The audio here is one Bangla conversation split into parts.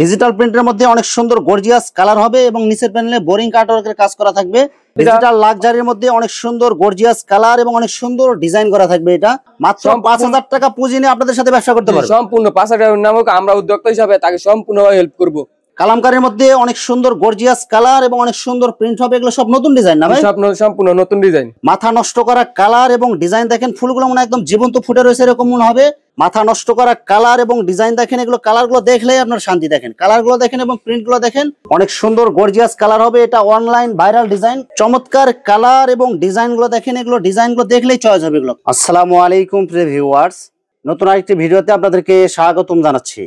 ডিজিটাল প্রিন্টের মধ্যে অনেক সুন্দর গর্জিয়াস কালার হবে এবং নিচের প্যানেলে বোরিং কাটওয়ার্কের কাজ করা থাকবে। ডিজিটাল লাক্সারির মধ্যে অনেক সুন্দর গর্জিয়াস কালার এবং অনেক সুন্দর ডিজাইন করা থাকবে। এটা মাত্র ৫,০০০ টাকা পুঁজি নিয়ে আপনাদের সাথে ব্যবসা করতে পারবেন। সম্পূর্ণ ৫,০০০ নামক আমরা উদ্যোক্তা হিসাবে তাকে সম্পূর্ণভাবে হেল্প করব। কালামকারীর মধ্যে অনেক সুন্দর গর্জিয়াস কালার এবং অনেক সুন্দর প্রিন্ট হবে। এগুলো সব নতুন ডিজাইন না ভাই? সম্পূর্ণ নতুন ডিজাইন। মাথা নষ্ট করা কালার এবং ডিজাইন দেখেন, ফুলগুলো মনে একদম জীবন্ত ফুটে রয়েছে এরকম মনে হবে। মাথা নষ্ট করা কালার এবং ডিজাইন দেখেন, এগুলো কালারগুলো দেখলেই আপনার শান্তি। দেখেন কালারগুলো দেখেন এবং প্রিন্টগুলো দেখেন, অনেক সুন্দর গর্জিয়াস কালার হবে। এটা অনলাইন ভাইরাল ডিজাইন, চমৎকার কালার এবং ডিজাইনগুলো দেখেন, এগুলো ডিজাইনগুলো দেখলেই চয়েস হবে এগুলো। আসসালামু আলাইকুম প্রিয় ভিউয়ার্স, নতুন আরেকটি ভিডিওতে আপনাদেরকে স্বাগতম জানাচ্ছি।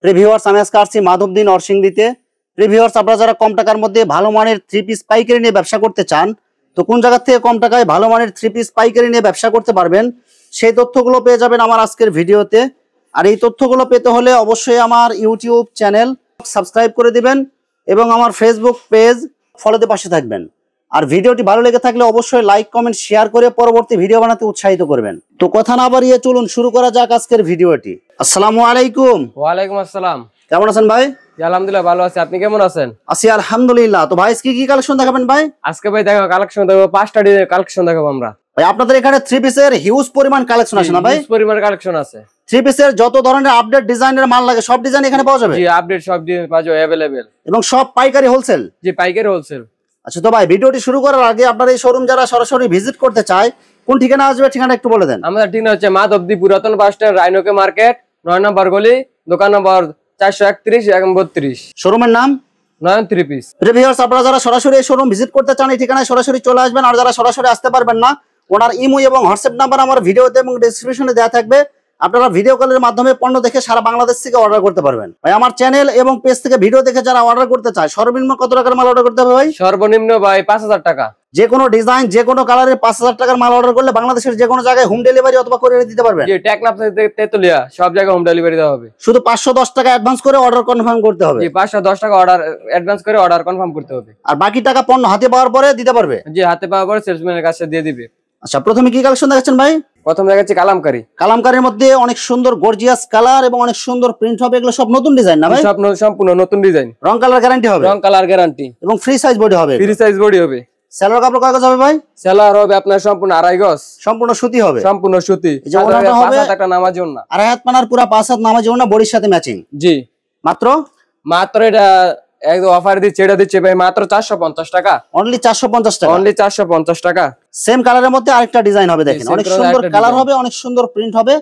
প্রিয় ভিউয়ার্স, আমি আজকে আসছি মাধবদী নরসিংদীতে। প্রিয় ভিউয়ার্স, আপনারা যারা কম টাকার মধ্যে ভালো মানের 3 পিস পাইকারি নিয়ে ব্যবসা করতে চান, তো কোন জায়গা থেকে কম টাকায় ভালো মানের 3 পিস পাইকারি নিয়ে ব্যবসা করতে পারবেন, সেই তথ্যগুলো পেয়ে যাবেন আমার আজকের ভিডিওতে। আর এই তথ্যগুলো পেতে হলে অবশ্যই আমার ইউটিউব চ্যানেল সাবস্ক্রাইব করে দিবেন এবং আমার ফেসবুক পেজ ফলোতে পাশে থাকবেন। আর ভিডিওটি ভালো লেগে থাকলে অবশ্যই লাইক কমেন্ট শেয়ার করে পরবর্তী ভিডিও বানাতে উৎসাহিত করবেন। তো কথা না বাড়িয়ে চলুন শুরু করা যাক আজকের ভিডিওটি। আসসালামু আলাইকুম। ওয়ালাইকুম আসসালাম। কেমন আছেন ভাই? আলহামদুলিল্লাহ ভালো আছি, আপনি কেমন আছেন? আছি আলহামদুলিল্লাহ। তো ভাই কি কি কালেকশন দেখাবেন ভাই? আজকে ভাই দেখো কালেকশন দেখাবো, 5টা কালেকশন দেখাবো আমরা। ভাই আপনাদের এখানে 3 পিসের হিউজ পরিমাণ কালেকশন আছে না ভাই? হিউজ পরিমাণ কালেকশন আছে। 3 পিসের যত ধরনের আপডেট ডিজাইনের মাল লাগে সব ডিজাইন এখানে পাওয়া যাবে? জি, আপডেট সব ডিজাইন পাওয়া যাবে अवेलेबल। এবং সব পাইকারি হোলসেল? জি, পাইকারি হোলসেল। আচ্ছা, তো ভাই ভিডিওটি শুরু করার আগে আপনার এই শোরুম যারা সরাসরি ভিজিট করতে চায় কোন ঠিকানা আসবে, ঠিকানা একটু বলে দেন। আমাদের ঠিকানা হচ্ছে মাধবদী পুরাতন বাস স্ট্যান্ড, রাইনোকে মার্কেট, 9 নম্বর গলি, দোকান নম্বর 431 এবং 32। শোরুমের নাম নয়ন 3 পিস। ভিউয়ার্স, আপনারা যারা সরাসরি এই শোরুম ভিজিট করতে চান এই ঠিকানায় সরাসরি চলে আসবেন। আর যারা সরাসরি আসতে পারবেন না, ওনার ইমো এবং হোয়াটসঅ্যাপ নাম্বার আমার ভিডিওতে এবং ডেসক্রিপশনে দেওয়া থাকবে। আপনারা ভিডিও কলের মাধ্যমে পণ্য দেখে সারা বাংলাদেশ থেকে অর্ডার করতে পারবেন। ভাই আমার চ্যানেল এবং পেজ থেকে ভিডিও দেখে যারা অর্ডার করতে চায় সর্বনিম্ন কত টাকার মাল অর্ডার করতে হবে ভাই? সর্বনিম্ন ভাই 5,000 টাকা। যে কোনো ডিজাইন যে কোনো কালারের 5,000 টাকার মাল অর্ডার করলে বাংলাদেশের যে কোনো জায়গায় হোম ডেলিভারি অথবা কুরিয়ারে দিতে পারবেন। জি, টেকনাফ থেকে তেতুলিয়া সব জায়গায় হোম ডেলিভারি দেওয়া হবে। শুধু 510 টাকা অ্যাডভান্স করে অর্ডার কনফার্ম করতে হবে। জি, 510 টাকা অর্ডার অ্যাডভান্স করে অর্ডার কনফার্ম করতে হবে। আর বাকি টাকা পণ্য হাতে পাওয়ার পরে দিতে পারবে? জি, হাতে পাওয়ার পরে সেলসম্যানের কাছে দিয়ে দিবে। আচ্ছা, প্রথমে কি কালেকশন দেখাচ্ছেন ভাই? প্রথম দেখাচ্ছি কালামকারী। কালামকারীর মধ্যে অনেক সুন্দর গর্জিয়াস কালার এবং অনেক সুন্দর প্রিন্ট হবে। এগুলো সব নতুন ডিজাইন না ভাই? সব সম্পূর্ণ নতুন ডিজাইন। রং কালার গ্যারান্টি হবে? রং কালার গ্যারান্টি এবং ফ্রি সাইজ বডি হবে? ফ্রি সাইজ বডি হবে। সেলার কাপড় কাগজ হবে ভাই? সেলার হবে আপনার সম্পূর্ণ 2.5 গজ, সম্পূর্ণ সুতি হবে? সম্পূর্ণ সুতি। এই যে ওনাটা হবে একটা নামাজ ওন্না, 2.5 হাত পানার পুরো 5 হাত নামাজ ওন্না বডির সাথে ম্যাচিং। জি, মাত্র এটা একদম অফার দিচ্ছে, এটা দিচ্ছে ভাই মাত্র 450 টাকা। অনলি 450 টাকা? অনলি 450 টাকা। সেম কালারের মধ্যে আরেকটা ডিজাইন হবে, দেখেন অনেক সুন্দর কালার হবে, অনেক সুন্দর প্রিন্ট হবে,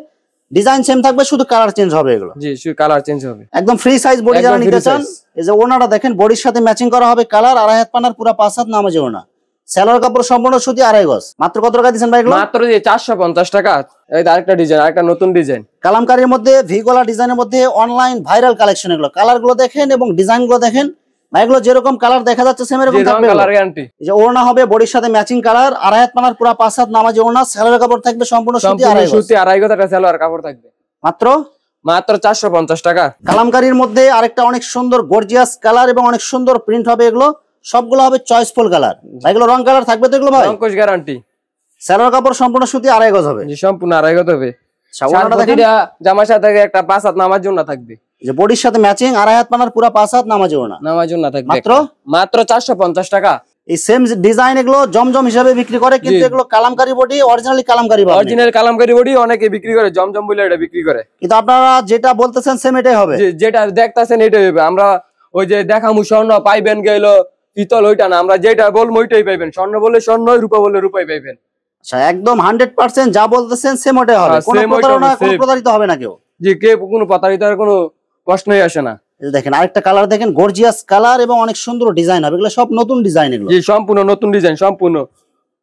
ডিজাইন সেম থাকবে, শুধু কালার চেঞ্জ হবে। এগুলো জি, শুধু কালার চেঞ্জ হবে। একদম ফ্রি সাইজ বডি যারা নিতে চান, এই যে ওনাটা দেখেন বডির সাথে ম্যাচিং করা হবে কালার, 2.5 হাত পানার পুরো 5 হাত নামাজে ওনা। সেলার কাপড় সম্পূর্ণ সুতি 2.5 গজ। মাত্র কত টাকা দিবেন ভাই এগুলো? মাত্র 450 টাকা। এই আরেকটা ডিজাইন, আরেকটা নতুন ডিজাইন কালামকারীর মধ্যে ভি গলা ডিজাইনের মধ্যে অনলাইন ভাইরাল কালেকশন। এগুলো কালার গুলো দেখেন এবং ডিজাইন গুলো দেখেন ভাই, এগুলো যেরকম কালার দেখা যাচ্ছে সেম এরকম থাকবে। Colour guarantee. এই যে ওড়না হবে বডির সাথে ম্যাচিং কালার, 2.5 হাত পানার পুরো 5 হাত নামাজে ওড়না, সেলার কাপড় থাকবে সম্পূর্ণ সুতি 2.5 গজ একটা সেলার কাপড় থাকবে। মাত্র 450 টাকা। কালামকারীর মধ্যে আরেকটা অনেক সুন্দর গর্জিয়াস কালার এবং অনেক সুন্দর প্রিন্ট হবে। এগুলো সবগুলো হবে চয়েসফুল কালার। ভাই এগুলো রং কালার থাকবে তো এগুলো ভাই? রংকশ গ্যারান্টি। সেলার কাপড় সম্পূর্ণ সুতি 2.5 গজ হবে? জি, সম্পূর্ণ 2.5 গজ হবে। ওড়নাটা দেখেন, জামার সাথে একটা 5 হাত নামাজ জন্য থাকবে। যে বডির সাথে ম্যাচিং 2.5 হাত পানার পুরো 5 হাত নামাজে ওড়না, নামাজ জন্য থাকবে। মাত্র 450 টাকা। এই সেম ডিজাইন এগুলো জমজম হিসেবে বিক্রি করে, কিন্তু এগুলো Kalamkari body, originally Kalamkari body. Original Kalamkari body অনেকে বিক্রি করে, জমজম বলে এটা বিক্রি করে। কিন্তু আপনারা যেটা বলতেছেন সেম এটাই হবে? যেটা দেখতাছেন এটাই হবে। আমরা ওই যে দেখামু স্বর্ণ পাইবেন গেল পিতল, ওইটা না, আমরা যেটা বলবো ওইটাই পাইবেন। স্বর্ণ বলে স্বর্ণ, রূপা বলে রূপাই পাইবেন। আচ্ছা, একদম 100% যা বলতেছেন সেম ওটাই হবে? কোনো প্রতারণা, কোনো প্রতারিত হবে না কেউ? জি, কোনো প্রতারিত কোনো প্রশ্নই আসে না। দেখেন আরেকটা কালার দেখেন, গর্জিয়াস কালার এবং অনেক সুন্দর ডিজাইন হবে। এগুলো সব নতুন ডিজাইন। এগুলো জি, সম্পূর্ণ নতুন ডিজাইন, সম্পূর্ণ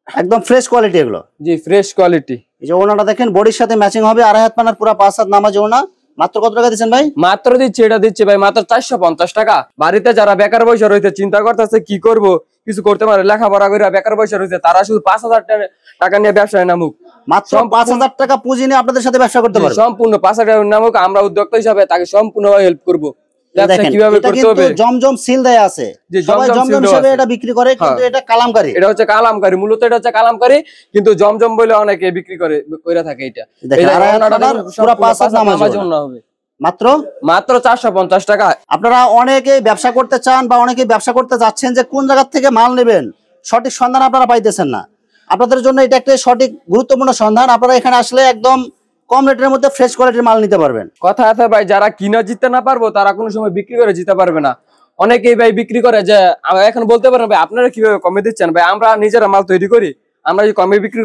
একদম ফ্রেশ কোয়ালিটি এগুলো। জি, ফ্রেশ কোয়ালিটি। এই যে ওনাটা দেখেন বডির সাথে ম্যাচিং হবে, 2.5 হাত পানার পুরো 5 হাত নামাজ ওনা। মাত্র কত টাকা দিচ্ছেন ভাই? মাত্র এটা দিচ্ছে ভাই মাত্র 450 টাকা। বাড়িতে যারা বেকার বসে রয়েছে, চিন্তা করতেছে কি করব, কিছু করতে পারে, লেখাপড়া করে বেকার বসে রয়েছে, তারা শুধু 5,000 টাকা নিয়ে ব্যবসায় নামুক। মাত্র 5,000 টাকা পুঁজি নিয়ে আপনাদের সাথে ব্যবসা করতে পারবে। সম্পূর্ণ 5,000 টাকা নামুক, আমরা উদ্যোক্তা হিসাবে তাকে সম্পূর্ণভাবে হেল্প করব। কিভাবে করতে হবে? জমজম সিল দেয়া আছে, সবাই জমজম হিসেবে এটা বিক্রি করে, কিন্তু এটা কালামকারী। এটা হচ্ছে কালামকারী, মূলত এটা হচ্ছে কালামকারী, কিন্তু জমজম বলে অনেকে বিক্রি করে কইরা থাকে। এটা পুরো 5 হাত নামাজ ওনা হবে। মাত্র মাত্র 450 টাকা। আপনারা অনেকেই ব্যবসা করতে চান বা অনেকেই ব্যবসা করতে যাচ্ছেন যে কোন জায়গা থেকে মাল নেবেন, সঠিক সন্ধান আপনারা পাইতেছেন না। আপনাদের জন্য এটা একটা সঠিক গুরুত্বপূর্ণ সন্ধান। আপনারা এখানে আসলে একদম কম রেটের মধ্যে ফ্রেশ কোয়ালিটির মাল নিতে পারবেন। কথা আছে ভাই, যারা কিনা জিততে না পারবো তারা কোনো সময় বিক্রি করে জিতে পারবে না। অনেকেই ভাই বিক্রি করে যে এখন বলতে পারেন ভাই আপনারা কিভাবে কমে দিচ্ছেন। ভাই আমরা নিজেরা মাল তৈরি করি, আমরা যদি কমে বিক্রি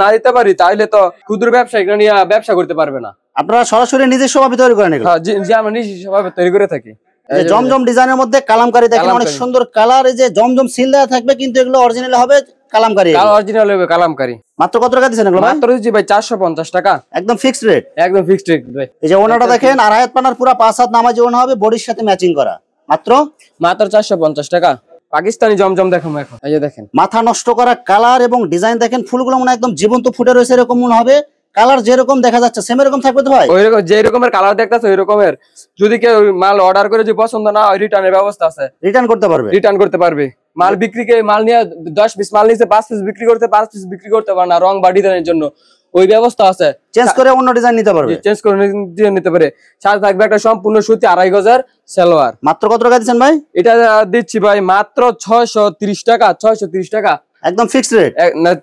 না দিতে পারি তাহলে তো ক্ষুদ্র ব্যবসায়ীরা নিয়ে ব্যবসা করতে পারবে না। আপনারা সরাসরি নিজস্ব ভাবে তৈরি করেন এগুলো? হ্যাঁ, যে আমরা নিজস্ব ভাবে তৈরি করে থাকি। এই যে জমজম ডিজাইনের মধ্যে কালামকারী দেখেন, অনেক সুন্দর কালার। এই যে জমজম সিল দেওয়া থাকবে কিন্তু এগুলো অরিজিনাল হবে কালামকারী। অরিজিনাল হবে কালামকারী। মাত্র কত টাকা দিচ্ছেন এগুলো? মাত্র দিচ্ছি ভাই 450 টাকা, একদম ফিক্সড রেট। একদম ফিক্সড রেট ভাই। এই যে ওনাটা দেখেন, আড়াই হাত পানার পুরো 5 হাত নামাজি ওনা হবে, বডির সাথে ম্যাচিং করা। মাত্র 450 টাকা। পাকিস্তানি জমজম দেখুন এখন, এই যে দেখেন মাথা নষ্ট করা কালার এবং ডিজাইন দেখেন। ফুলগুলো মনে একদম জীবন্ত ফুটে রয়েছে এরকম মনে হবে। কালার যেরকম দেখা যাচ্ছে সেম এরকম থাকবে তো ভাই? ওই রকম যে রকমের কালার দেখতেছে ওই রকমের। যদি কেউ মাল অর্ডার করে যদি পছন্দ না হয় রিটার্নের ব্যবস্থা আছে, রিটার্ন করতে পারবে। রিটার্ন করতে পারবে। মাল বিক্রিকে মাল নিয়ে 10 পিস মাল নিচে 5 পিস বিক্রি করতে 5 পিস বিক্রি করতে পারে না, রং বা ডিজাইনের জন্য ওই ব্যবস্থা আছে। চেঞ্জ করে অন্য ডিজাইন নিতে পারবে, চেঞ্জ করে নিতে পারে। সাথে থাকবে একটা সম্পূর্ণ সুতি 2.5 গজের সালোয়ার। মাত্র কত টাকা দিচ্ছেন ভাই? এটা দিচ্ছি ভাই মাত্র 630 টাকা। 630 টাকা একদম ফিক্সড রেট।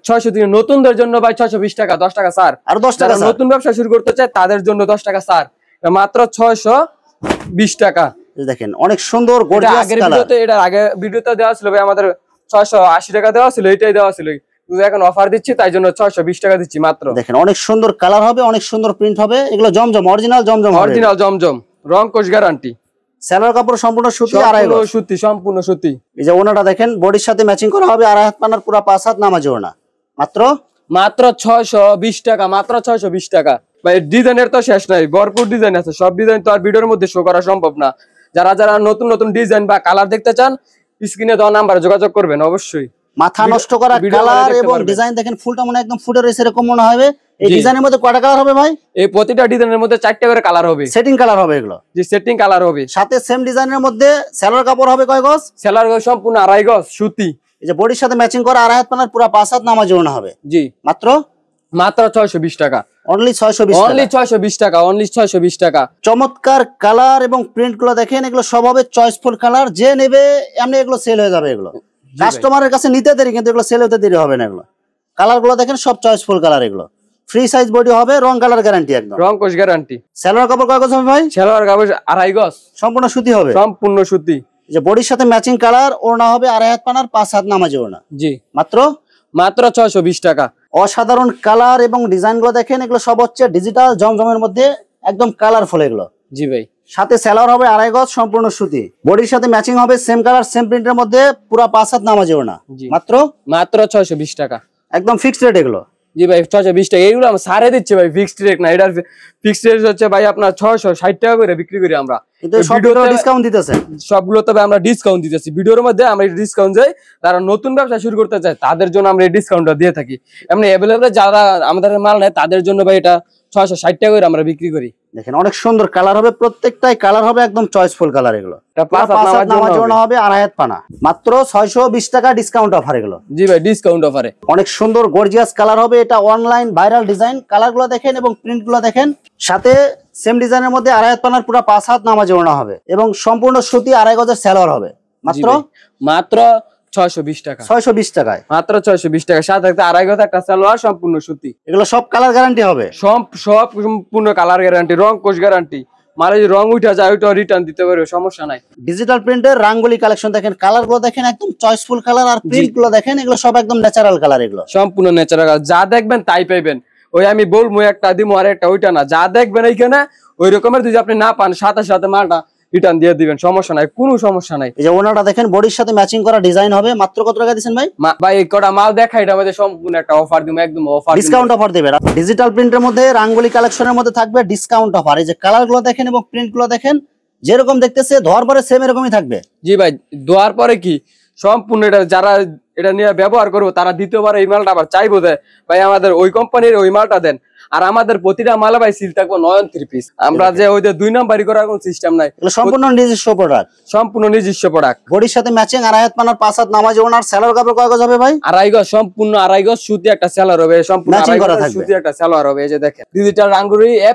630। নতুনদের জন্য ভাই 620 টাকা, 10 টাকা স্যার। আর 10 টাকা নতুন ব্যবসা শুরু করতে চায় তাদের জন্য 10 টাকা স্যার, মাত্র 620 টাকা। দেখেন অনেক সুন্দর গর্জিয়াস কালার। এটার আগে ভিডিওতে দেওয়া ছিল ভাই আমাদের 680 টাকা দেওয়া ছিল, এটাই দেওয়া ছিল। এখন অফার দিচ্ছি তাই জন্য 620 টাকা দিচ্ছি মাত্র। দেখেন অনেক সুন্দর কালার হবে, অনেক সুন্দর প্রিন্ট হবে। এগুলো জমজম, অরিজিনাল জমজম, অরিজিনাল জমজম, রং কোশ গ্যারান্টি। সালোয়ার কাপড় সম্পূর্ণ সুতি, আড়াই গজ সুতি, সম্পূর্ণ সুতি। এই যে ওনাটা দেখেন, বডির সাথে ম্যাচিং করা হবে, আড়াই হাত পানার পুরো 5 হাত নামাজি ওনা। মাত্র 620 টাকা, মাত্র 620 টাকা। ভাই ডিজাইনের তো শেষ নাই, ভরপুর ডিজাইন আছে। সব ডিজাইন তো আর ভিডিওর মধ্যে শো করা সম্ভব না। যারা যারা নতুন নতুন ডিজাইন বা কালার দেখতে চান স্ক্রিনে দেওয়া নাম্বারে যোগাযোগ করবেন অবশ্যই। মাথা নষ্ট করা কালার এবং ডিজাইন দেখেন, ফুলটা মনে একদম ফুটে রয়েছে এরকম মনে হবে। এই ডিজাইনের মধ্যে কয়টা কালার হবে ভাই? এই প্রতিটা ডিজাইনের মধ্যে 4টা করে কালার হবে, সেটিং কালার হবে এগুলো। জি, সেটিং কালার হবে। সাথে সেম ডিজাইনের মধ্যে সালোয়ার কাপড় হবে কয় গজ? সালোয়ার গজ সম্পূর্ণ 2.5 গজ সুতি। এই যে বডির সাথে ম্যাচিং করা আড়াই হাত পানার পুরো 5 হাত নামাজি ওনা হবে। জি, মাত্র 620 টাকা। অনলি 620 টাকা। অনলি 620 টাকা, অনলি 620 টাকা। চমৎকার কালার এবং প্রিন্ট গুলো দেখেন, এগুলো সব হবে চয়েসফুল কালার। যে নেবে এমনি এগুলো সেল হয়ে যাবে। এগুলো কাস্টমারের কাছে নিতে দেরি, কিন্তু এগুলো সেল হতে দেরি হবে না। এগুলো কালার গুলো দেখেন সব চয়েসফুল কালার। এগুলো ফ্রি সাইজ বডি হবে, রং কালার গ্যারান্টি, একদম রং কোশ গ্যারান্টি। সালোয়ার কাপড় কয় গজ হবে ভাই? সালোয়ার কাপড় 2.5 গজ সম্পূর্ণ সুতি হবে, সম্পূর্ণ সুতি। যে বডির সাথে ম্যাচিং কালার। ওড়না হবে আড়াই হাত পানার 5 হাত নামাজি ওড়না। জি, মাত্র 620 টাকা। অসাধারণ কালার এবং ডিজাইন গুলো দেখেন, এগুলো সব হচ্ছে ডিজিটাল জমজমের মধ্যে, একদম কালারফুল এগুলো। জি ভাই। সাথে সালোয়ার হবে আড়াই গজ সম্পূর্ণ সুতি, বডির সাথে ম্যাচিং হবে সেম কালার সেম প্রিন্টের মধ্যে, পুরো 5 হাত নামাজি ওড়না। মাত্র 620 টাকা, একদম ফিক্সড রেট এগুলো। জি ভাই, 620 টাকা। এইগুলো আমরা সারে দিচ্ছি ভাই, ফিক্সড রেট না। এটার ফিক্সড রেট হচ্ছে ভাই আপনার 660 টাকা করে বিক্রি করি আমরা। কিন্তু সবগুলো ডিসকাউন্ট দিতেছেন? সবগুলো তবে আমরা ডিসকাউন্ট দিতেছি ভিডিওর মধ্যে। আমরা ডিসকাউন্ট দেই যারা নতুন ব্যবসা শুরু করতে চায় তাদের জন্য আমরা এই ডিসকাউন্টটা দিয়ে থাকি। এমনি अवेलेबल যারা আমাদের মাল নেয় তাদের জন্য ভাই এটা 660 টাকা করে আমরা বিক্রি করি। দেখেন অনেক সুন্দর কালার হবে, প্রত্যেকটাই কালার হবে একদম চয়েসফুল কালার। এগুলো এটা 5 হাত নামার জন্য হবে আড়াই হাত পানা। মাত্র 620 টাকা ডিসকাউন্ট অফার এগুলো। জি ভাই, ডিসকাউন্ট অফারে। অনেক সুন্দর গর্জিয়াস কালার হবে। এটা অনলাইন ভাইরাল ডিজাইন। কালার গুলো দেখেন এবং প্রিন্ট গুলো দেখেন। সাথে সেম ডিজাইনের মধ্যে আড়াই হাত পানার পুরো 5 হাত নামাজি ওড়না হবে এবং সম্পূর্ণ সুতি, আড়াই গজের সালোয়ার হবে। মাত্র 620 টাকা। 620 টাকায়, মাত্র 620 টাকা। সাথে একটা আড়াই গজ একটা সালোয়ার সম্পূর্ণ সুতি। এগুলো সব কালার গ্যারান্টি হবে, সব সম্পূর্ণ কালার গ্যারান্টি, রং কোশ গ্যারান্টি। মানে যদি রং উঠা যায় ওইটা রিটার্ন দিতে পারবে, সমস্যা নাই। ডিজিটাল প্রিন্টের রাঙ্গুলি কালেকশন দেখেন, কালার গুলো দেখেন একদম চয়েসফুল কালার, আর প্রিন্ট গুলো দেখেন এগুলো সব একদম ন্যাচারাল কালার। এগুলো সম্পূর্ণ ন্যাচারাল, যা দেখবেন তাই পাইবেন। ওই আমি বলবো একটা দিমু আর একটা ওইটা না, যা দেখবেন এইখানে ওই রকমের। যদি আপনি না পান সাথে সাথে মালটা রিটার্ন দিয়ে দিবেন, সমস্যা নাই, কোনো সমস্যা নাই। এই যে ওনাটা দেখেন, বডির সাথে ম্যাচিং করা ডিজাইন হবে। মাত্র কত টাকা দিবেন ভাই? ভাই এই কটা মাল দেখা, এটা আমাদের সম্পূর্ণ একটা অফার দিমু, একদম অফার, ডিসকাউন্ট অফার দেবেন। ডিজিটাল প্রিন্টের মধ্যে রাঙ্গুলি কালেকশনের মধ্যে থাকবে ডিসকাউন্ট অফার। এই যে কালার গুলো দেখেন এবং প্রিন্ট গুলো দেখেন, যেরকম দেখতেছে ধোয়ার পরে সেম এরকমই থাকবে। জি ভাই, ধোয়ার পরে কি সম্পূর্ণ এটা যারা এটা নিয়ে ব্যবহার করবো তারা দ্বিতীয়বার এই মালটা আবার চাইবো যে ভাই আমাদের ওই কোম্পানির ওই মালটা দেন। আর আমাদের প্রতিটা মালে ভাই সিল থাকবো 9 পিস। আমরা যে ওই যে 2 নাম্বারই করার কোনো সিস্টেম নাই, সম্পূর্ণ নিজস্ব প্রোডাক্ট, সম্পূর্ণ নিজস্ব প্রোডাক্ট। বডির সাথে ম্যাচিং আড়াই হাত পানার 5 হাত নামাজি ওনার। সালোয়ার কাপড় কয় গজ হবে ভাই? আড়াই গজ, সম্পূর্ণ আড়াই গজ সুতি একটা সালোয়ার হবে, সম্পূর্ণ ম্যাচিং করা থাকবে, সুতি একটা সালোয়ার হবে। এই যে দেখেন ডিজিটাল রাঙ্গুলি A+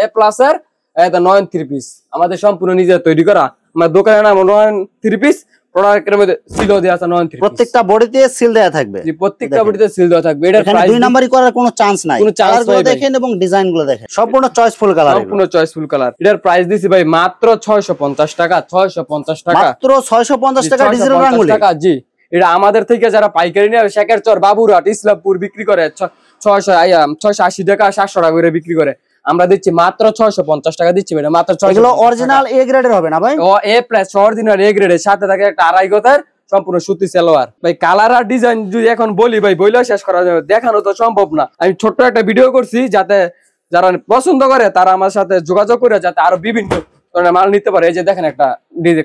এর এটা নয়ন 3 পিস আমাদের সম্পূর্ণ নিজে তৈরি করা। আমার দোকানের নাম নয়ন 3 পিস, প্রোডাক্টের মধ্যে সিলও দেওয়া আছে নয়ন 3 পিস। প্রত্যেকটা বডিতে সিল দেওয়া থাকবে। জি, প্রত্যেকটা বডিতে সিল দেওয়া থাকবে। এটা এখানে প্রাইস দুই নাম্বারই করার কোনো চান্স নাই। কোনো চান্স কালারগুলো নাই দেখেন এবং ডিজাইনগুলো দেখেন, সম্পূর্ণ চয়েসফুল কালার, সম্পূর্ণ চয়েসফুল কালার। এটার প্রাইস দিছি ভাই মাত্র 650 টাকা। 650 টাকা, মাত্র 650 টাকা ডিজিটাল রাঙ্গুলি টাকা। জি, এটা আমাদের থেকে যারা পাইকারি নেয় শেখের চর, বাবুরহাট, ইসলামপুর বিক্রি করে 680 টাকা 700 টাকা করে বিক্রি করে, আমরা দিচ্ছি মাত্র 650 টাকা দিচ্ছি ম্যাডাম, মাত্র 650 এগুলো অরিজিনাল এ গ্রেডের হবে না ভাই? ও এ প্লাস অরিজিনাল এ গ্রেডের সাথে থাকে একটা আড়াই গজের সম্পূর্ণ সুতি সালোয়ার। ভাই কালার আর ডিজাইন যদি এখন বলি ভাই বইলেও শেষ করা যাবে, দেখানো তো সম্ভব না। আমি ছোট্ট একটা ভিডিও করছি যাতে যারা পছন্দ করে তারা আমার সাথে যোগাযোগ করে যাতে আরো বিভিন্ন ধরনের মাল নিতে পারে। এই যে দেখেন একটা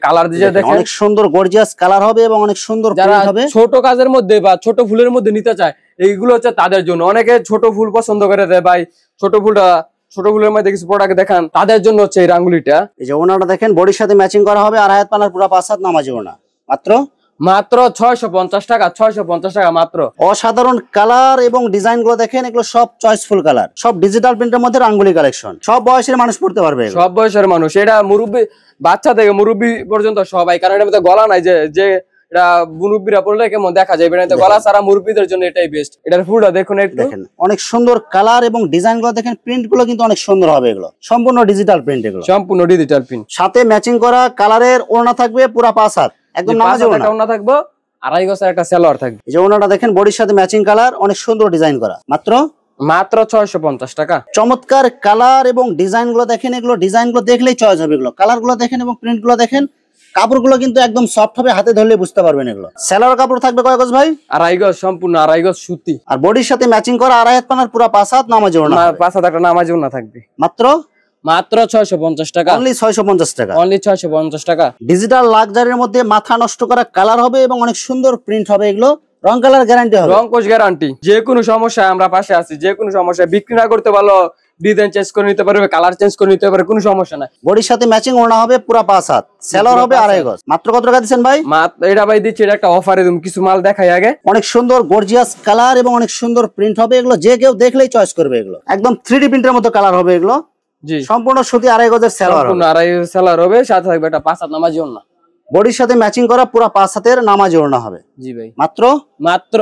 কালার দিয়ে দেখেন, অনেক সুন্দর গর্জিয়াস কালার হবে এবং অনেক সুন্দর যারা প্রিন্ট হবে। ছোট কাজের মধ্যে বা ছোট ফুলের মধ্যে নিতে চায় এইগুলো হচ্ছে তাদের জন্য। অনেকে ছোট ফুল পছন্দ করে দেয় ভাই, ছোট ফুলের মধ্যে কিছু প্রোডাক্ট দেখান, তাদের জন্য হচ্ছে এই রাঙ্গুলিটা। এই যে ওনাটা দেখেন বডির সাথে ম্যাচিং করা হবে, আর হায়াত পানার পুরো 5 হাত নামাজি ওনা, মাত্র 650 টাকা। 650 টাকা মাত্র। অসাধারণ কালার এবং ডিজাইন গুলো দেখেন, এগুলো সব চয়েসফুল কালার, সব ডিজিটাল প্রিন্টের মধ্যে রাঙ্গুলি কালেকশন, সব বয়সের মানুষ পড়তে পারবে, সব বয়সের মানুষ। এটা মুরব্বী, বাচ্চা থেকে মুরব্বী পর্যন্ত সবাই, কারণ এটার মধ্যে গলা নাই যে এটা মুরব্বীরা পড়লে কেমন দেখা যাবে না, গলা ছাড়া মুরব্বীদের জন্য এটাই বেস্ট। এটার ফুলটা দেখুন একটু, দেখেন অনেক সুন্দর কালার এবং ডিজাইন গুলো দেখেন, প্রিন্ট গুলো কিন্তু অনেক সুন্দর হবে, এগুলো সম্পূর্ণ ডিজিটাল প্রিন্ট, এগুলো সম্পূর্ণ ডিজিটাল প্রিন্ট। সাথে ম্যাচিং করা কালারের ওড়না থাকবে পুরো 5 হাত, একদম নামাজি ওড়না থাকবে, আড়াই গজের একটা সালোয়ার থাকবে। এই যে ওড়নাটা দেখেন বডির সাথে ম্যাচিং কালার, অনেক সুন্দর ডিজাইন করা, মাত্র 650 টাকা। চমৎকার কালার এবং ডিজাইন গুলো দেখেন, এগুলো ডিজাইন গুলো দেখলেই চয়েস হবে, এগুলো কালার গুলো দেখেন এবং প্রিন্ট গুলো দেখেন, কাপড়গুলো কিন্তু একদম সফট হবে, হাতে ধরলে বুঝতে পারবেন। এগুলো সেলার কাপড় থাকবে কয় গজ ভাই? আড়াই গজ, সম্পূর্ণ আড়াই গজ সুতি, আর বডির সাথে ম্যাচিং করা আড়াই হাত পানার পুরো 5 হাত নামাজি ওড়না, 5 হাত একটা নামাজি ওড়না থাকবে, মাত্র 650 টাকা, অনলি 650 টাকা, অনলি 650 টাকা। ডিজিটাল লাক্সারির মধ্যে মাথা নষ্ট করা কালার হবে এবং অনেক সুন্দর প্রিন্ট হবে, এগুলো রং কালার গ্যারান্টি হবে, রং কোশ গ্যারান্টি। যে কোনো সমস্যায় আমরা পাশে আছি, যে কোনো সমস্যায় বিক্রি না করতে পারলো ডিজাইন চেঞ্জ করে নিতে পারবে, কালার চেঞ্জ করে নিতে পারবে, কোনো সমস্যা নাই। বডির সাথে ম্যাচিং ওড়না হবে পুরো 5 হাত, সেলার হবে আড়াই গজ, মাত্র কত টাকা দিচ্ছেন ভাই? এটা ভাই দিচ্ছি, এটা একটা অফারে তুমি কিছু মাল দেখাই আগে। অনেক সুন্দর গর্জিয়াস কালার এবং অনেক সুন্দর প্রিন্ট হবে, এগুলো যে কেউ দেখলেই চয়েস করবে, এগুলো একদম 3D প্রিন্টের মতো কালার হবে, এগুলো জি সম্পূর্ণ সুতি আড়াই গজের সেলার হবে, আড়াই সেলার হবে, সাথে থাকবে একটা 5 হাত নামাজি ওড়না, বডির সাথে ম্যাচিং করা পুরো 5 হাতের নামাজি ওড়না হবে। জি ভাই, মাত্র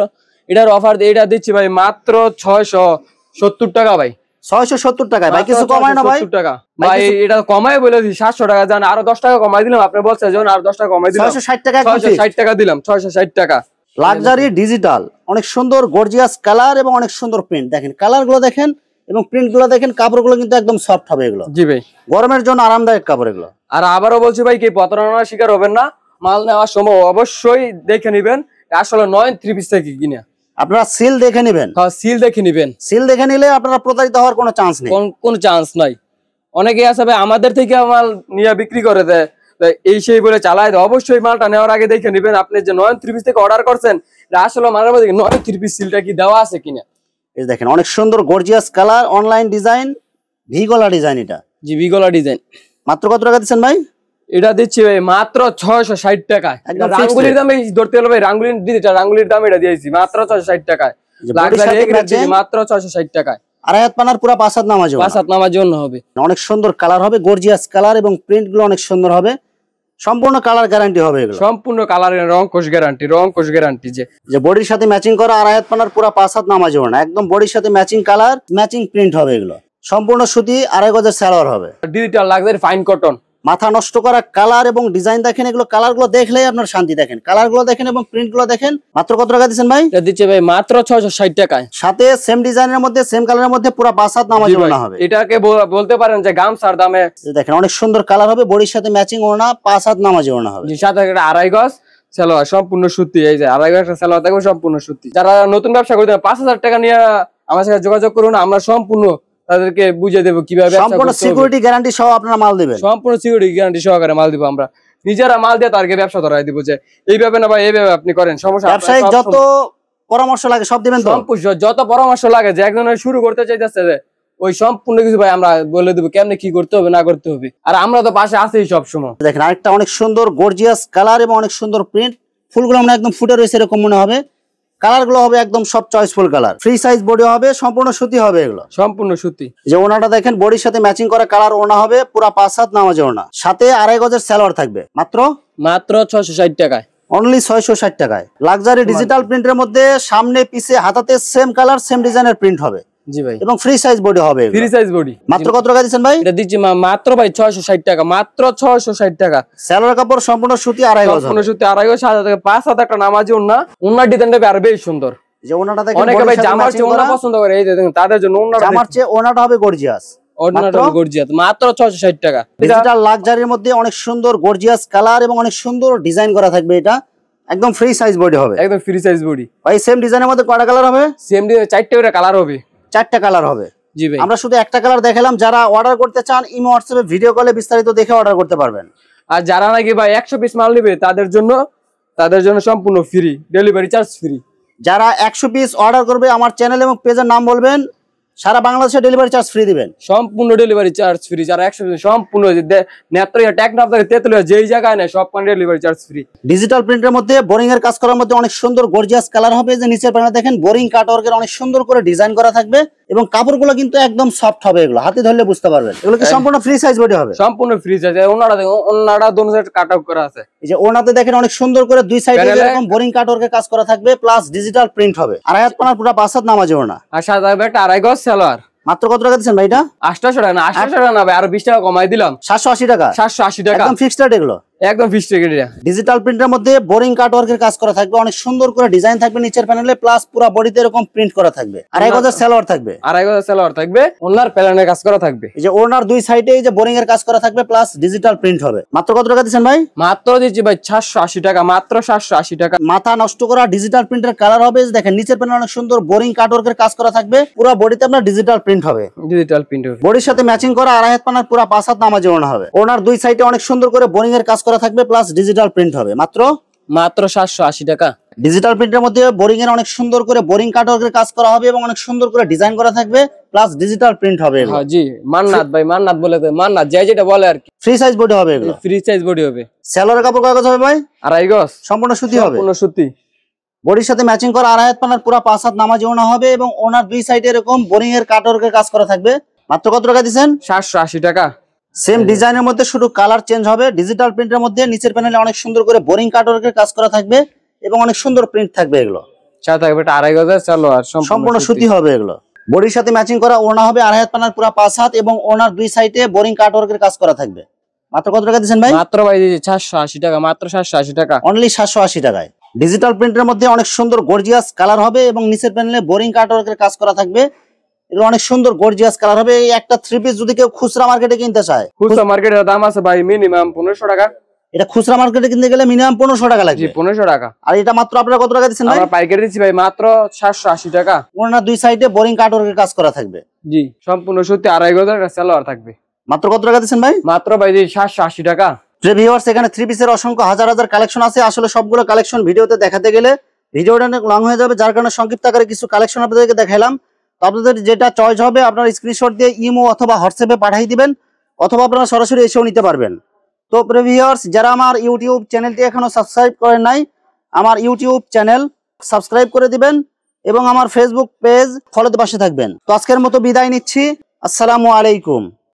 এটার অফার এটা দিচ্ছি ভাই মাত্র 670 টাকা ভাই, 670 টাকায় ভাই, কিছু কমায় না ভাই? 670 টাকা ভাই, এটা কমায় বলেছি 700 টাকা, জান আরো 10 টাকা কমাই দিলাম, আপনি বলছেন যখন আরো 10 টাকা কমাই দিলাম, 660 টাকা, 660 টাকা দিলাম, 660 টাকা। লাক্সারি ডিজিটাল, অনেক সুন্দর গর্জিয়াস কালার এবং অনেক সুন্দর প্রিন্ট, দেখেন কালার গুলো দেখেন এবং প্রিন্ট গুলো দেখেন, কাপড় গুলো কিন্তু একদম সফট হবে, এগুলো জি ভাই গরমের জন্য আরামদায়ক কাপড় এগুলো। আর আবারও বলছি ভাই, কি প্রতারণার শিকার হবেন না, মাল নেওয়ার সময় অবশ্যই দেখে নিবেন আসলে নয়ন 3 পিস থেকে কিনা, আপনারা সিল দেখে নেবেন, সিল দেখে নিবেন, সিল দেখে নিলে আপনারা প্রতারিত হওয়ার কোনো চান্স নেই, কোনো চান্স নাই। অনেকে আছে ভাই আমাদের থেকে মাল নিয়ে বিক্রি করে দেয়, এই সেই বলে চালায় দেয়, অবশ্যই মালটা নেওয়ার আগে দেখে নিবেন আপনি যে নয়ন 3 পিস থেকে অর্ডার করছেন আসলে মালের মধ্যে নয়ন 3 পিস সিলটা কি দেওয়া আছে কিনা। এই দেখেন অনেক সুন্দর gorgeous colour, online design, V গলা ডিজাইন, এটা জি ভি গলা ডিজাইন। মাত্র কত টাকা দিচ্ছেন ভাই? এটা দিচ্ছি ভাই মাত্র 660 টাকায়, রাঙ্গুলির দামে ধরতে হলো ভাই, রাঙ্গুলির দাম এটা দিয়েছি মাত্র 660 টাকায়, মাত্র 660 টাকায়, আড়াই হাত পানার পুরো 5 হাত নামাজি, 5 হাত নামার জন্য হবে, অনেক সুন্দর কালার হবে, গর্জিয়াস কালার এবং প্রিন্ট গুলো অনেক সুন্দর হবে, সম্পূর্ণ কালার গ্যারান্টি হবে, এগুলো সম্পূর্ণ কালারের রং কোশ গ্যারান্টি। যে বডির সাথে ম্যাচিং করা আড়াই হাত পানার পুরো 5 হাত নামাজি ওড়না, একদম বডির সাথে ম্যাচিং কালার, ম্যাচিং প্রিন্ট হবে, এগুলো সম্পূর্ণ সুতি আড়াই গজের সালোয়ার হবে, ডিজিটাল লাক্সারি ফাইন কটন, মাথা নষ্ট করা কালার এবং ডিজাইন দেখেন, এগুলো কালার গুলো দেখলেই আপনার শান্তি, দেখেন কালার গুলো দেখেন এবং প্রিন্ট গুলো দেখেন। মাত্র কত টাকা দিচ্ছেন ভাই? এটা দিচ্ছে ভাই মাত্র 660 টাকায়, সাথে সেম ডিজাইনের মধ্যে সেম কালারের মধ্যে পুরো 5 হাত নামাজি ওড়না হবে, এটাকে বলতে পারেন যে গামছার দামে। দেখেন অনেক সুন্দর কালার হবে, বডির সাথে ম্যাচিং ওড়না, 5 হাত নামাজি ওড়না হবে, সাথে একটা আড়াই গজ সালোয়ার সম্পূর্ণ সুতি, এই যে আড়াই গজ একটা সালোয়ার থাকবে সম্পূর্ণ সুতি। যারা নতুন ব্যবসা করতে 5000 টাকা নিয়ে আমার সাথে যোগাযোগ করুন, আমরা সম্পূর্ণ তাদেরকে বুঝিয়ে দেবো কিভাবে সম্পূর্ণ সিকিউরিটি গ্যারান্টি সহ আপনারা মাল দিবেন, সম্পূর্ণ সিকিউরিটি গ্যারান্টি সহকারে মাল দিব আমরা, নিজেরা মাল দিয়ে তারকে ব্যবসা ধরাই দিব যে এইভাবে না ভাই এইভাবে আপনি করেন, সমস্যা ব্যবসায়িক যত পরামর্শ লাগে সব দিবেন তো, যত পরামর্শ লাগে, যে একজন শুরু করতে চাইতেছে ওই সম্পূর্ণ কিছু ভাই আমরা বলে দেবো কেমনে কি করতে হবে না করতে হবে, আর আমরা তো পাশে আছি সব সময়। দেখেন আরেকটা অনেক সুন্দর গর্জিয়াস কালার এবং অনেক সুন্দর প্রিন্ট, ফুলগুলো মানে একদম ফুটে রয়েছে এরকম মনে হবে, কালার গুলো হবে একদম সব choiceful colour. Free size body হবে, সম্পূর্ণ সুতি হবে এগুলো। সম্পূর্ণ সুতি। যে ওনাটা দেখেন বডির সাথে ম্যাচিং করা কালার ওনা হবে, পুরা 5 হাত নামাজে ওনা, সাথে 2.5 গজের সালোয়ার থাকবে মাত্র 660 টাকায়, অনলি 660 টাকায়। লাক্সারি ডিজিটাল প্রিন্টের মধ্যে সামনে পিছে হাতাতে সেম কালার সেম ডিজাইনের প্রিন্ট হবে। জি ভাই। এবং ফ্রি সাইজ বডি হবে। Free size body. মাত্র কত টাকা দিচ্ছেন ভাই? এটা দিচ্ছি মাত্র ভাই 660 টাকা, মাত্র 660 টাকা। সালোয়ার কাপড় সম্পূর্ণ সুতি 2.5 গজ। সম্পূর্ণ সুতি 2.5 গজ, 7 থেকে 5 হাত একটা নামাজি ওন্না। ওন্নার ডিজাইনটা আরো বেশ সুন্দর। যে ওনাটা দেখেন অনেকে ভাই জামার চেয়ে ওন্না পছন্দ করে, এই দেখেন তাদের জন্য ওন্নাটা, জামার চেয়ে ওনাটা হবে গর্জিয়াস। ওন্নাটা হবে গর্জিয়াস, মাত্র 660 টাকা। ডিজিটাল লাক্সারির মধ্যে অনেক সুন্দর গর্জিয়াস কালার এবং অনেক সুন্দর ডিজাইন করা থাকবে। এটা একদম ফ্রি সাইজ বডি হবে, একদম ফ্রি সাইজ বডি ভাই। সেম ডিজাইনের মধ্যে কয়টা কালার হবে? সেম ডিজাইন 4টা করে কালার হবে। 4টা কালার হবে। জি ভাই। আমরা শুধু একটা কালার দেখালাম। যারা অর্ডার করতে চান ইমো হোয়াটসঅ্যাপে ভিডিও কলে বিস্তারিত দেখে অর্ডার করতে পারবেন। আর যারা নাকি ভাই 100 পিস মাল নেবে তাদের জন্য সম্পূর্ণ ফ্রি, ডেলিভারি চার্জ ফ্রি। যারা 100 পিস অর্ডার করবে আমার চ্যানেল এবং পেজের নাম বলবেন, সারা বাংলাদেশে ডেলিভারি চার্জ ফ্রি দিবেন। সম্পূর্ণ ডেলিভারি চার্জ ফ্রি। যারা 100 পিস সম্পূর্ণ নেত্রয়া টেকনাফ থেকে তেতুলিয়া যেই জায়গায় নেয় সব কোন ডেলিভারি চার্জ ফ্রি। ডিজিটাল প্রিন্টের মধ্যে বোরিং এর কাজ করার মধ্যে অনেক সুন্দর গর্জিয়াস কালার হবে। যে নিচের প্যানেলে দেখেন বোরিং কাটওয়ার্কের অনেক সুন্দর করে ডিজাইন করা থাকবে এবং কাপড়গুলো কিন্তু একদম সফট হবে। এগুলো হাতে ধরলে বুঝতে পারবেন। এগুলো কি সম্পূর্ণ ফ্রি সাইজ বডি হবে? সম্পূর্ণ ফ্রি সাইজ। ওনাটা দোনো সাইড কাট আউট করা আছে। এই যে ওনাতে দেখেন অনেক সুন্দর করে দুই সাইডে এরকম বোরিং কাটওয়ার্কের কাজ করা থাকবে, প্লাস ডিজিটাল প্রিন্ট হবে। আর হাত পানার পুরো 5 হাত নামাজে ওনা, আর সাদা একটা 2.5 গজ সালোয়ার। মাত্র কত টাকা দিচ্ছেন ভাই? এটা 800 টাকা না, 800 টাকা না ভাই, আরো 20 টাকা কমাই দিলাম। 780 টাকা। 780 টাকা একদম ফিক্সড রেট এগুলো, একদম ফিক্সড রেট। ডিজিটাল প্রিন্টের মধ্যে বোরিং কাটওয়ার্কের কাজ করা থাকবে, অনেক সুন্দর করে ডিজাইন থাকবে নিচের প্যানেলে, প্লাস পুরো বডিতে এরকম প্রিন্ট করা থাকবে। 2.5 গজের সালোয়ার থাকবে, 2.5 গজ সালোয়ার থাকবে, ওনার প্যানেলের কাজ করা থাকবে। এই যে ওনার দুই সাইডে এই যে বোরিং এর কাজ করা থাকবে, প্লাস ডিজিটাল প্রিন্ট হবে। মাত্র কত টাকা দিচ্ছেন ভাই? মাত্র দিচ্ছি ভাই 780 টাকা, মাত্র 780 টাকা। মাথা নষ্ট করা ডিজিটাল প্রিন্টের কালার হবে। দেখেন নিচের প্যানেলে অনেক সুন্দর বোরিং কাটওয়ার্কের কাজ করা থাকবে, পুরো বডিতে আপনার ডিজিটাল প্রিন্ট হবে। ডিজিটাল প্রিন্ট হবে, বডির সাথে ম্যাচিং করা 2.5 হাত পানার পুরো 5 হাত নামাজে ওনা হবে। ওনার দুই সাইডে অনেক সুন্দর করে বোরিং এর কাজ করা থাকবে, প্লাস ডিজিটাল প্রিন্ট হবে। মাত্র 780 টাকা। ডিজিটাল প্রিন্টের মধ্যে বোরিং এর অনেক সুন্দর করে বোরিং কাটওয়ার্কের কাজ করা হবে এবং অনেক সুন্দর করে ডিজাইন করা থাকবে, প্লাস ডিজিটাল প্রিন্ট হবে। হ্যাঁ জি, মান্নাত ভাই, মান্নাত বলে তো, মান্নাত যেটা বলে আর কি। ফ্রি সাইজ বডি হবে এগুলো, ফ্রি সাইজ বডি হবে। সালোয়ারের কাপড় কয় গজ হবে ভাই? 2.5 গজ, সম্পূর্ণ সুতি হবে। সম্পূর্ণ সুতি। বডির সাথে ম্যাচিং করা 2.5 হাত পানার পুরো 5 হাত নামাজে ওনা হবে এবং ওনার দুই সাইডে এরকম বোরিং এর কাটওয়ার্কের কাজ করা থাকবে। মাত্র কত টাকা দিবেন? 780 টাকা। সেম ডিজাইনের মধ্যে শুধু কালার চেঞ্জ হবে। ডিজিটাল প্রিন্টের মধ্যে নিচের প্যানেলে অনেক সুন্দর করে বোরিং কাটওয়ার্কের কাজ করা থাকবে এবং অনেক সুন্দর প্রিন্ট থাকবে। এগুলো সাথে থাকবে 2.5 গজের সালোয়ার, সম্পূর্ণ সুতি হবে। এগুলো বডির সাথে ম্যাচিং করা ওনা হবে 2.5 হাত পানার পুরো 5 হাত এবং ওনার দুই সাইডে বোরিং কাটওয়ার্কের কাজ করা থাকবে। মাত্র কত টাকা দিবেন ভাই? মাত্র ভাই 780 টাকা, মাত্র 780 টাকা, অনলি 780 টাকায়। ডিজিটাল প্রিন্টের মধ্যে অনেক সুন্দর গর্জিয়াস কালার হবে এবং নিচের প্যানেলে বোরিং কাটওয়ার্কের কাজ করা থাকবে। এগুলো অনেক সুন্দর গর্জিয়াস কালার হবে। এই একটা থ্রি পিস যদি কেউ খুচরা মার্কেটে কিনতে চায়, খুচরা মার্কেটের দাম আছে ভাই মিনিমাম 1500 টাকা। এটা খুচরা মার্কেটে কিনতে গেলে মিনিমাম 1500 টাকা লাগবে। জি 1500 টাকা। আর এটা মাত্র আপনারা কত টাকা দিচ্ছেন ভাই? আমরা পাইকারি দিচ্ছি ভাই মাত্র 780 টাকা। ওনার দুই সাইডে বোরিং কাটওয়ার্কের কাজ করা থাকবে। জি সম্পূর্ণ সুতি, 2.5 গজের সালোয়ার থাকবে। মাত্র কত টাকা দিচ্ছেন ভাই? মাত্র ভাই 780 টাকা। যে ভিউয়ার্স, এখানে থ্রি পিসের অসংখ্য হাজার হাজার কালেকশন আছে। আসলে সবগুলো কালেকশন ভিডিওতে দেখাতে গেলে ভিডিওটা অনেক লং হয়ে যাবে, যার কারণে সংক্ষিপ্ত আকারে কিছু কালেকশন আপনাদেরকে দেখাইলাম। তো আপনাদের যেটা চয়েস হবে আপনারা স্ক্রিনশট দিয়ে ইমো অথবা হোয়াটসঅ্যাপে পাঠিয়ে দিবেন, অথবা আপনারা সরাসরি এসেও নিতে পারবেন। তো ভিউয়ার্স, যারা আমার ইউটিউব চ্যানেলটি এখনো সাবস্ক্রাইব করেন নাই, আমার ইউটিউব চ্যানেল সাবস্ক্রাইব করে দিবেন এবং আমার ফেসবুক পেজ ফলোতে পাশে থাকবেন। তো আজকের মতো বিদায় নিচ্ছি। আসসালামু আলাইকুম।